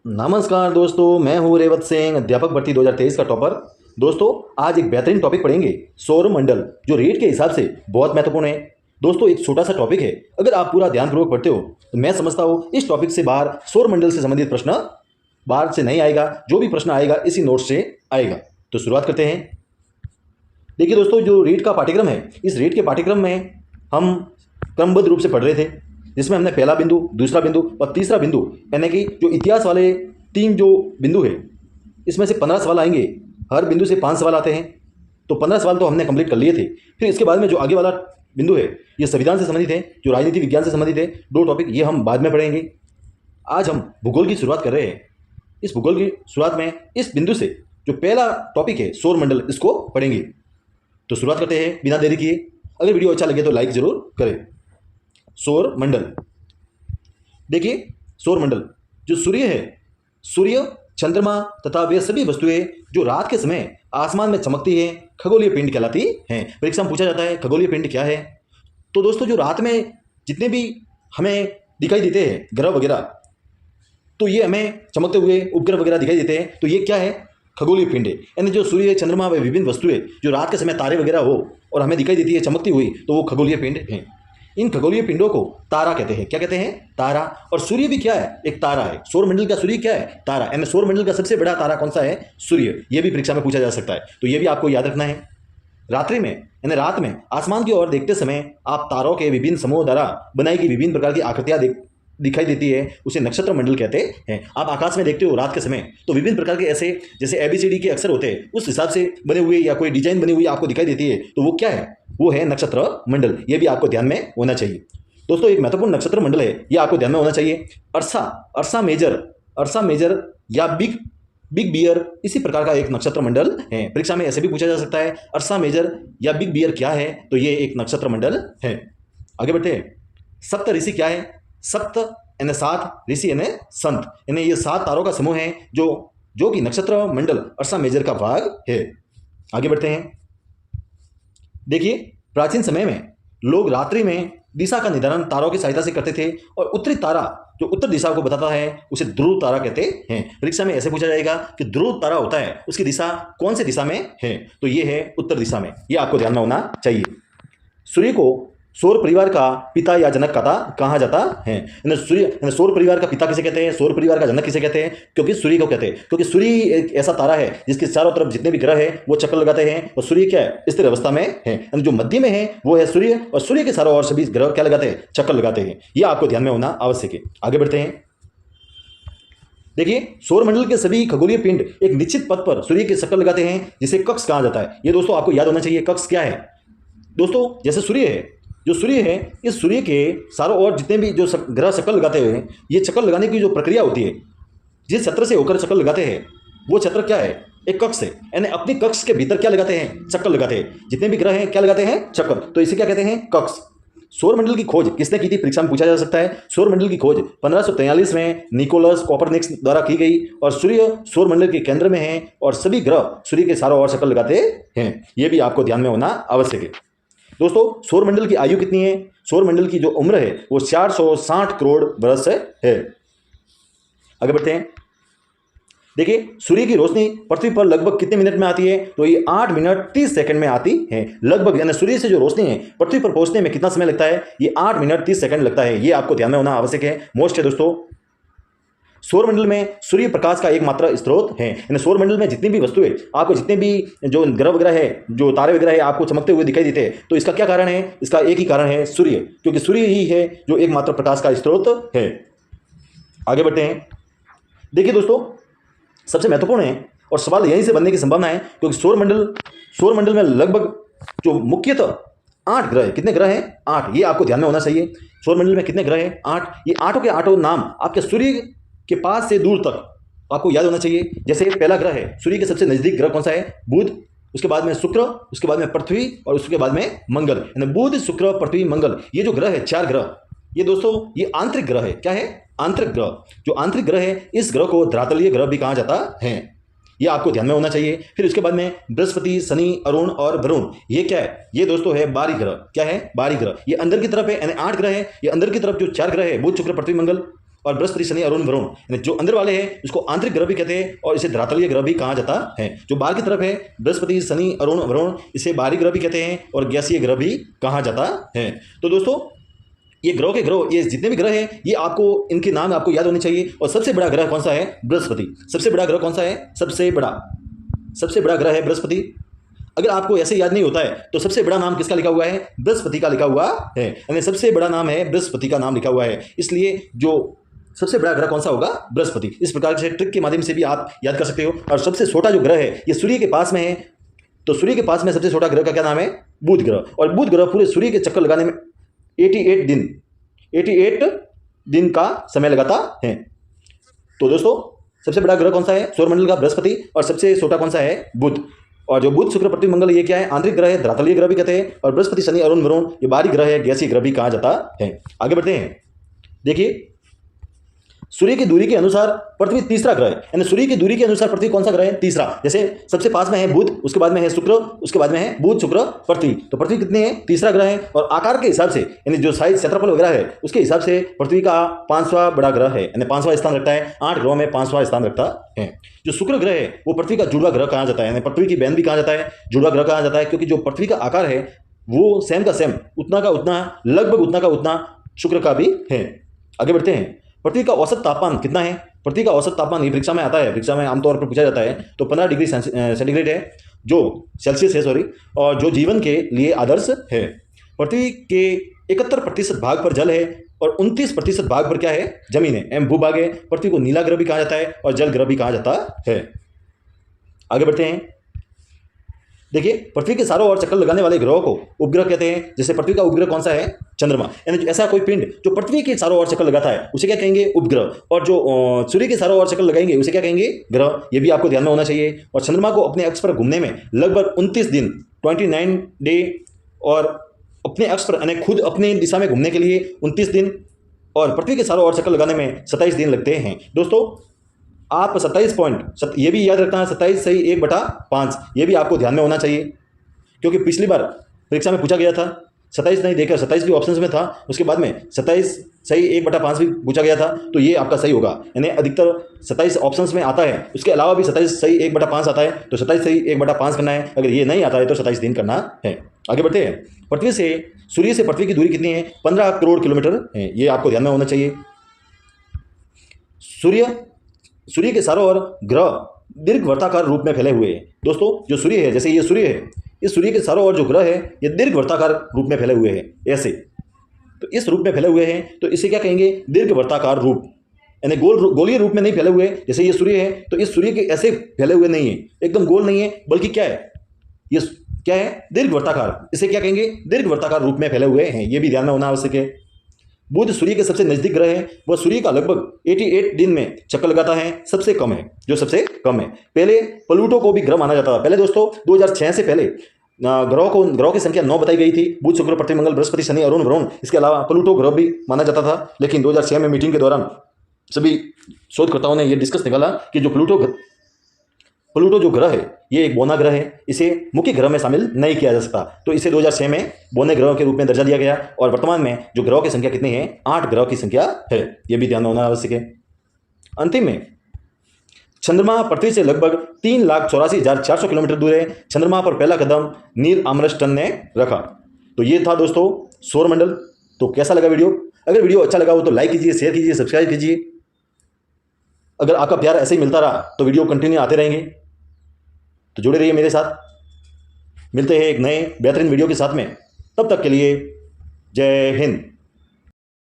नमस्कार दोस्तों, मैं हूं रेवत सिंह, अध्यापक भर्ती 2023 का टॉपर। दोस्तों, आज एक बेहतरीन टॉपिक पढ़ेंगे, सौर मंडल, जो रेट के हिसाब से बहुत महत्वपूर्ण है। दोस्तों, एक छोटा सा टॉपिक है, अगर आप पूरा ध्यानपूर्वक पढ़ते हो तो मैं समझता हूं इस टॉपिक से बाहर सौर मंडल से संबंधित प्रश्न बाहर से नहीं आएगा। जो भी प्रश्न आएगा इसी नोट से आएगा। तो शुरुआत करते हैं। देखिए दोस्तों, जो रेट का पाठ्यक्रम है, इस रेट के पाठ्यक्रम में हम क्रमबद्ध रूप से पढ़ रहे थे, जिसमें हमने पहला बिंदु, दूसरा बिंदु और तीसरा बिंदु, यानी कि जो इतिहास वाले 3 जो बिंदु है, इसमें से 15 सवाल आएंगे। हर बिंदु से 5 सवाल आते हैं, तो 15 सवाल तो हमने कंप्लीट कर लिए थे। फिर इसके बाद में जो आगे वाला बिंदु है, ये संविधान से संबंधित है, जो राजनीति विज्ञान से संबंधित है। 2 टॉपिक ये हम बाद में पढ़ेंगे। आज हम भूगोल की शुरुआत कर रहे हैं। इस भूगोल की शुरुआत में इस बिंदु से जो पहला टॉपिक है सौर मंडल, इसको पढ़ेंगे। तो शुरुआत करते हैं बिना देरी किए। अगर वीडियो अच्छा लगे तो लाइक जरूर करें। सौर मंडल, देखिए सौर मंडल जो सूर्य है, सूर्य, चंद्रमा तथा वे सभी वस्तुएं जो रात के समय आसमान में चमकती हैं, खगोलीय पिंड कहलाती हैं। परीक्षा में पूछा जाता है खगोलीय पिंड क्या है। तो दोस्तों, जो रात में जितने भी हमें दिखाई देते हैं ग्रह वगैरह, तो ये हमें चमकते हुए उपग्रह वगैरह दिखाई देते हैं, तो ये क्या है? खगोलीय पिंड है। यानी जो सूर्य, चंद्रमा व विभिन्न वस्तुएं जो रात के समय तारे वगैरह हो और हमें दिखाई देती है चमकती हुई, तो वो खगोलीय पिंड है। इन खगोलीय पिंडों को तारा कहते हैं। क्या कहते हैं? तारा। और सूर्य भी क्या है? एक तारा है। सौर मंडल का सूर्य क्या है? तारा। यानी सौर मंडल का सबसे बड़ा तारा कौन सा है? सूर्य। ये भी परीक्षा में पूछा जा सकता है, तो ये भी आपको याद रखना है। रात्रि में, यानी रात में आसमान की ओर देखते समय आप तारों के विभिन्न समूह द्वारा बनाई गई विभिन्न प्रकार की आकृतियां दिखाई देती है, उसे नक्षत्र मंडल कहते हैं। आप आकाश में देखते हो रात के समय, तो विभिन्न प्रकार के ऐसे जैसे ABCD के अक्षर होते हैं, उस हिसाब से बने हुए या कोई डिजाइन बनी हुई आपको दिखाई देती है, तो वो क्या है? वो है नक्षत्र मंडल। ये भी आपको ध्यान में होना चाहिए। दोस्तों, एक महत्वपूर्ण नक्षत्र मंडल है, ये आपको ध्यान में होना चाहिए। अर्सा मेजर या बिग बियर, इसी प्रकार का एक नक्षत्र मंडल है। परीक्षा में ऐसे भी पूछा जा सकता है, अर्सा मेजर या बिग बियर क्या है? तो ये एक नक्षत्र मंडल है। आगे बढ़ते हैं। सप्त ऋषि क्या है? सप्त यानी 7, ऋषि यानी संत, यानी ये 7 तारों का समूह है जो कि नक्षत्र मंडल अर्सा मेजर का भाग है। आगे बढ़ते हैं। देखिए, प्राचीन समय में लोग रात्रि में दिशा का निर्धारण तारों की सहायता से करते थे, और उत्तरी तारा जो उत्तर दिशा को बताता है उसे ध्रुव तारा कहते हैं। परीक्षा में ऐसे पूछा जाएगा कि ध्रुव तारा होता है, उसकी दिशा कौन से दिशा में है? तो ये है उत्तर दिशा में। ये आपको ध्यान में होना चाहिए। सूर्य को सौर परिवार का पिता या जनक कहा जाता है। सौर परिवार का पिता किसे कहते हैं? सौर परिवार का जनक किसे कहते हैं? क्योंकि सूर्य को कहते हैं, क्योंकि सूर्य एक ऐसा तारा है जिसके चारों तरफ जितने भी ग्रह है वो चक्कर लगाते हैं, और सूर्य क्या है? स्थिर अवस्था में है। जो मध्य में है वो है सूर्य, और सूर्य के चारों ओर सभी ग्रह क्या लगाते हैं? चक्कर लगाते हैं। ये आपको ध्यान में होना आवश्यक है। आगे बढ़ते हैं। देखिए, सौरमंडल के सभी खगोलीय पिंड एक निश्चित पथ पर सूर्य के चक्कर लगाते हैं, जिसे कक्ष कहा जाता है। ये दोस्तों आपको याद होना चाहिए, कक्ष क्या है? दोस्तों, जैसे सूर्य है, जो सूर्य है, इस सूर्य के चारों ओर जितने भी जो ग्रह चक्कर लगाते हुए हैं, ये चक्कर लगाने की जो प्रक्रिया होती है, जिस छत्र से होकर चक्कर लगाते हैं, वो छत्र क्या है? एक कक्ष है। यानी अपनी कक्ष के भीतर क्या लगाते हैं? चक्कर लगाते हैं। जितने भी ग्रह हैं क्या लगाते हैं? चक्कर। तो इसे क्या कहते हैं? कक्ष। सौरमंडल की खोज किसने की थी? परीक्षा में पूछा जा सकता है। सौरमंडल की खोज 1543 में निकोलस कोपरनिकस द्वारा की गई, और सूर्य सौरमंडल के केंद्र में है, और सभी ग्रह सूर्य के चारों ओर चक्कर लगाते हैं। ये भी आपको ध्यान में होना आवश्यक है। दोस्तों, सौरमंडल की आयु कितनी है? सौरमंडल की जो उम्र है वो 460 करोड़ वर्ष है। आगे बढ़ते हैं। देखिए, सूर्य की रोशनी पृथ्वी पर लगभग कितने मिनट में आती है? तो ये 8 मिनट 30 सेकंड में आती है लगभग। यानी सूर्य से जो रोशनी है पृथ्वी पर पहुंचने में कितना समय लगता है? ये 8 मिनट 30 सेकंड लगता है। ये आपको ध्यान में होना आवश्यक है, मोस्ट है दोस्तों। सौरमंडल में सूर्य प्रकाश का एकमात्र स्रोत है। यानी सौरमंडल में जितनी भी वस्तुएं आपको, जितने भी जो ग्रह वगैरह है, जो तारे वगैरह है, आपको चमकते हुए दिखाई देते हैं, तो इसका क्या कारण है? इसका एक ही कारण है, सूर्य, क्योंकि सूर्य ही है जो एकमात्र प्रकाश का स्रोत है। आगे बढ़ते हैं। देखिए दोस्तों, सबसे महत्वपूर्ण है और सवाल यहीं से बनने की संभावना है, क्योंकि सौरमंडल में लगभग जो मुख्यतः 8 ग्रह है। कितने ग्रह हैं? 8। ये आपको ध्यान में होना चाहिए। सौरमंडल में कितने ग्रह हैं? 8। ये 8 के 8 नाम आपके सूर्य के पास से दूर तक आपको याद होना चाहिए। जैसे पहला ग्रह है, सूर्य के सबसे नजदीक ग्रह कौन सा है? बुध। उसके बाद में शुक्र, उसके बाद में पृथ्वी, और उसके बाद में मंगल। यानी बुध, शुक्र, पृथ्वी, मंगल, ये जो ग्रह है, 4 ग्रह, ये दोस्तों ये आंतरिक ग्रह है। क्या है? आंतरिक ग्रह। जो आंतरिक ग्रह है, इस ग्रह को धरातलीय ग्रह भी कहा जाता है। ये आपको ध्यान में होना चाहिए। फिर उसके बाद में बृहस्पति, शनि, अरुण और वरुण, ये क्या है? ये दोस्तों है बाहरी ग्रह। क्या है? बाहरी ग्रह। ये अंदर की तरफ है, यानी 8 ग्रह है। ये अंदर की तरफ जो 4 ग्रह है, बुध, शुक्र, पृथ्वी, मंगल, और बृहस्पति शनि अरुण वरुण, यानी जो अंदर वाले हैं उसको आंतरिक ग्रह भी कहते हैं और इसे धरातलीय ग्रह भी कहा जाता है। जो बाहर की तरफ है बृहस्पति शनि अरुण वरुण, इसे बाहरी ग्रह भी कहते हैं और गैसीय ग्रह भी कहा जाता है। तो दोस्तों ये ग्रह के ग्रह, ये जितने भी ग्रह हैं ये आपको इनके नाम आपको याद होने चाहिए। और सबसे बड़ा ग्रह कौन सा है? बृहस्पति। सबसे बड़ा ग्रह कौन सा है? सबसे बड़ा ग्रह है बृहस्पति। अगर आपको ऐसे याद नहीं होता है तो सबसे बड़ा नाम किसका लिखा हुआ है? बृहस्पति का लिखा हुआ है, यानी सबसे बड़ा नाम है बृहस्पति का नाम लिखा हुआ है। इसलिए जो सबसे बड़ा ग्रह कौन सा होगा? बृहस्पति। इस प्रकार से ट्रिक के माध्यम से भी आप याद कर सकते हो। और सबसे छोटा जो ग्रह है ये सूर्य के पास में है, तो सूर्य के पास में सबसे छोटा ग्रह का क्या नाम है? बुध ग्रह। और बुध ग्रह पूरे सूर्य के चक्कर लगाने में 88 दिन का समय लगाता है। तो दोस्तों सबसे बड़ा ग्रह कौन सा है? सौरमंडल का बृहस्पति। और सबसे छोटा कौन सा है? बुध। और जो बुध शुक्र पृथ्वी मंगल ये क्या है? आंतरिक ग्रह है, धरातलीय ग्रह भी कहते हैं। और बृहस्पति शनि अरुण वरुण ये बाहरी ग्रह है, गैसीय ग्रह भी कहा जाता है। आगे बढ़ते हैं। देखिए सूर्य की दूरी के अनुसार पृथ्वी तीसरा ग्रह है, यानी सूर्य की दूरी के अनुसार पृथ्वी कौन सा ग्रह है? तीसरा। जैसे सबसे पास में है बुध, उसके बाद में है शुक्र, उसके बाद में है बुध शुक्र पृथ्वी। तो पृथ्वी कितनी है? तीसरा ग्रह है। और आकार के हिसाब से यानी जो साइज क्षेत्रफल वगैरह है उसके हिसाब से पृथ्वी का 5वां बड़ा ग्रह है, यानी 5वां स्थान रखता है। 8 ग्रहों में 5वां स्थान रखता है। जो शुक्र ग्रह है वो पृथ्वी का जुड़वा ग्रह कहा जाता है, यानी पृथ्वी की बहन भी कहा जाता है, जुड़वा ग्रह कहा जाता है। क्योंकि जो पृथ्वी का आकार है वो सेम का सेम, उतना का उतना, लगभग उतना का उतना शुक्र का भी है। आगे बढ़ते हैं। पृथ्वी का औसत तापमान कितना है? पृथ्वी का औसत तापमान ये परीक्षा में आता है, परीक्षा में आमतौर पर पूछा जाता है। तो 15 डिग्री सेंटीग्रेड है, जो सेल्सियस है सॉरी, और जो जीवन के लिए आदर्श है। पृथ्वी के 71% भाग पर जल है और 29% भाग पर क्या है? जमीन है, एवं भूभाग है। पृथ्वी को नीला ग्रह भी कहा जाता है और जल ग्रह भी कहा जाता है। आगे बढ़ते हैं। देखिए पृथ्वी के चारों ओर चक्कर लगाने वाले ग्रहों को उपग्रह कहते हैं। जैसे पृथ्वी का उपग्रह कौन सा है? चंद्रमा। यानी ऐसा कोई पिंड जो पृथ्वी के चारों ओर चक्कर लगाता है उसे क्या कहेंगे? उपग्रह। और जो सूर्य के चारों ओर चक्कर लगाएंगे उसे क्या कहेंगे? ग्रह। ये भी आपको ध्यान में होना चाहिए। और चंद्रमा को अपने अक्ष पर घूमने में लगभग 29 दिन 29 डे, और अपने अक्ष पर यानी खुद अपनी दिशा में घूमने के लिए 29 दिन, और पृथ्वी के चारों ओर चक्कर लगाने में 27 दिन लगते हैं। दोस्तों आप 27 ये भी याद रखना है, 27 सही 1/5, ये भी आपको ध्यान में होना चाहिए। क्योंकि पिछली बार परीक्षा में पूछा गया था, 27 नहीं देकर 27 भी ऑप्शंस में था, उसके बाद में 27 सही 1/5 भी पूछा गया था। तो ये आपका सही होगा, यानी अधिकतर 27 ऑप्शंस में आता है, उसके अलावा भी 27 सही 1/5 आता है। तो 27 सही 1/5 करना है। अगर ये नहीं आता है तो 27 दिन करना है। आगे बढ़ते हैं। सूर्य से पृथ्वी की दूरी कितनी है? 15 करोड़ किलोमीटर है, ये आपको ध्यान में होना चाहिए। सूर्य के चारों ओर ग्रह दीर्घवृत्ताकार रूप में फैले हुए हैं। दोस्तों जो सूर्य है, जैसे ये सूर्य है, इस सूर्य के चारों ओर जो ग्रह है ये दीर्घवृत्ताकार रूप में फैले हुए हैं, ऐसे। तो इस रूप में फैले हुए हैं, तो इसे क्या कहेंगे? दीर्घवृत्ताकार रूप, यानी गोलीय रूप में नहीं फैले हुए। जैसे ये सूर्य है तो इस सूर्य के ऐसे फैले हुए नहीं है, एकदम गोल नहीं है, बल्कि क्या है? ये क्या है? दीर्घवृत्ताकार। इसे क्या कहेंगे? दीर्घवृत्ताकार रूप में फैले हुए हैं। ये भी ध्यान में होना आवश्यक है। बुध सूर्य के सबसे नजदीक ग्रह है, वह सूर्य का लगभग 88 दिन में चक्कर लगाता है, सबसे कम है, जो सबसे कम है। पहले प्लूटो को भी ग्रह माना जाता था। पहले दोस्तों 2006 से पहले ग्रहों की संख्या 9 बताई गई थी। बुध शुक्र पृथ्वी मंगल बृहस्पति शनि अरुण वरुण, इसके अलावा प्लूटो ग्रह भी माना जाता था। लेकिन 2006 में मीटिंग के दौरान सभी शोधकर्ताओं ने यह डिस्कस निकाला कि जो प्लूटो जो ग्रह है ये एक बौना ग्रह है, इसे मुख्य ग्रह में शामिल नहीं किया जा सकता। तो इसे 2006 में बौने ग्रह के रूप में दर्जा दिया गया। और वर्तमान में जो ग्रहों की संख्या कितनी है? 8 ग्रह की संख्या है। यह भी ध्यान होना आवश्यक है। अंतिम में चंद्रमा पृथ्वी से लगभग 3,84,400 किलोमीटर दूर है। चंद्रमा पर पहला कदम नील आर्मस्ट्रांग ने रखा। तो ये था दोस्तों सौरमंडल। तो कैसा लगा वीडियो? अगर वीडियो अच्छा लगा हो तो लाइक कीजिए, शेयर कीजिए, सब्सक्राइब कीजिए। अगर आपका प्यार ऐसे ही मिलता रहा तो वीडियो कंटिन्यू आते रहेंगे। तो जुड़े रहिए मेरे साथ। मिलते हैं एक नए बेहतरीन वीडियो के साथ में। तब तक के लिए जय हिंद।